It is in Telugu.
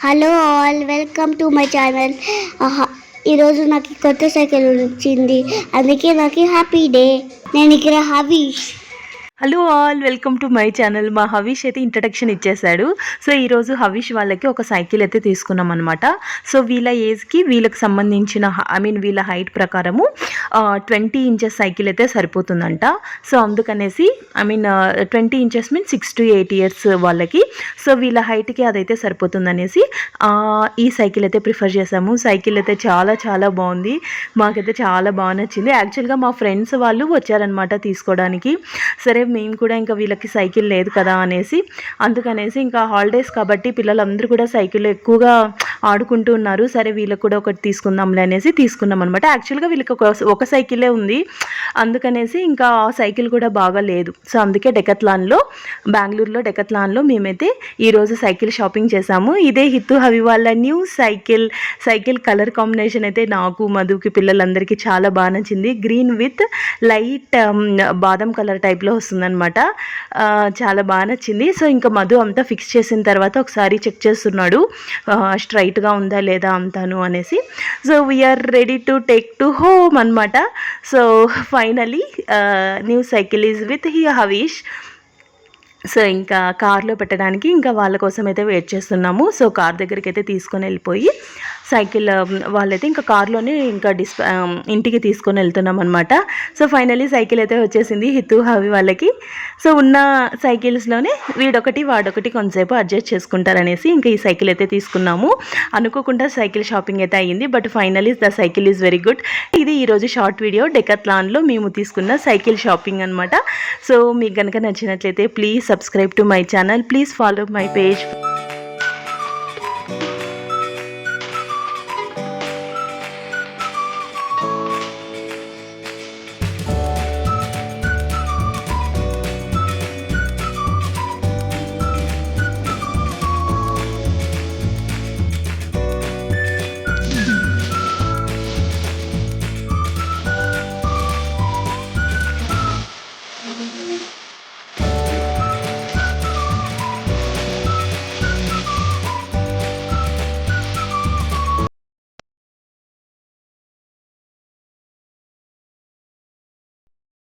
Hello all, welcome to my channel. ఈరోజు నాకు కొత్త సైకిల్ వచ్చింది, అందుకే నాకు హ్యాపీ డే. నేను ఇక్కడ Havish. Hello all, welcome to my channel. మా హవీష్ అయితే ఇంట్రడక్షన్ ఇచ్చేసాడు. సో ఈరోజు హవీష్ వాళ్ళకి ఒక సైకిల్ అయితే తీసుకున్నాం అనమాట. సో వీళ్ళ ఏజ్కి వీళ్ళకి సంబంధించిన వీళ్ళ హైట్ ప్రకారము 20 ఇంచెస్ సైకిల్ అయితే సరిపోతుందంట. సో అందుకనేసి 20 ఇంచెస్ మీన్స్ 6 to 8 years వాళ్ళకి. సో వీళ్ళ హైట్కి అదైతే సరిపోతుందనేసి ఈ సైకిల్ అయితే ప్రిఫర్ చేసాము. సైకిల్ అయితే చాలా చాలా బాగుంది, మాకైతే చాలా బాగా నచ్చింది. యాక్చువల్గా మా ఫ్రెండ్స్ వాళ్ళు వచ్చారనమాట తీసుకోవడానికి. సరే మేము కూడా ఇంకా వీళ్ళకి సైకిల్ లేదు కదా అనేసి, అందుకనేసి ఇంకా హాలిడేస్ కాబట్టి పిల్లలందరూ కూడా సైకిల్ ఎక్కువగా ఆడుకుంటూ ఉన్నారు. సరే వీళ్ళకి కూడా ఒకటి తీసుకుందాంలే అనేసి తీసుకున్నాం అనమాట. యాక్చువల్గా వీళ్ళకి ఒక సైకిలే ఉంది, అందుకనేసి ఇంకా ఆ సైకిల్ కూడా బాగా లేదు. సో అందుకే బెంగళూరులో డెకత్లాన్లో మేమైతే ఈరోజు సైకిల్ షాపింగ్ చేసాము. ఇదే హిత్తు హవి వాళ్ళ న్యూ సైకిల్ కలర్ కాంబినేషన్ అయితే నాకు మధుకి పిల్లలందరికీ చాలా బాగా నచ్చింది. గ్రీన్ విత్ లైట్ బాదం కలర్ టైప్లో వస్తుందన్నమాట. చాలా బాగా నచ్చింది. సో ఇంకా మధు అంతా ఫిక్స్ చేసిన తర్వాత ఒకసారి చెక్ చేస్తున్నాడు స్ట్రైట్గా ఉందా లేదా అంతాను అనేసి. So we are ready to take to home అనమాట. So finally new cycle is with Havish. So ఇంకా కార్లో పెట్టడానికి ఇంకా వాళ్ళ కోసం అయితే వెయిట్ చేస్తున్నాము. సో కార్ దగ్గరికి అయితే తీసుకొని వెళ్ళిపోయి సైకిల్ వాళ్ళైతే ఇంకా కార్లోనే ఇంకా ఇంటికి తీసుకొని వెళ్తున్నాం అనమాట. సో ఫైనలీ సైకిల్ అయితే వచ్చేసింది హితు హవి వాళ్ళకి. సో ఉన్న సైకిల్స్లోనే వీడొకటి వాడొకటి కొంతసేపు అడ్జస్ట్ చేసుకుంటారనేసి ఇంకా ఈ సైకిల్ అయితే తీసుకున్నాము. అనుకోకుండా సైకిల్ షాపింగ్ అయితే అయ్యింది, but finally the cycle is very good. ఇది ఈరోజు షార్ట్ వీడియో డెకత్లాన్లో మేము తీసుకున్న సైకిల్ షాపింగ్ అనమాట. సో మీకు కనుక నచ్చినట్లయితే please subscribe to my channel. Please follow my page.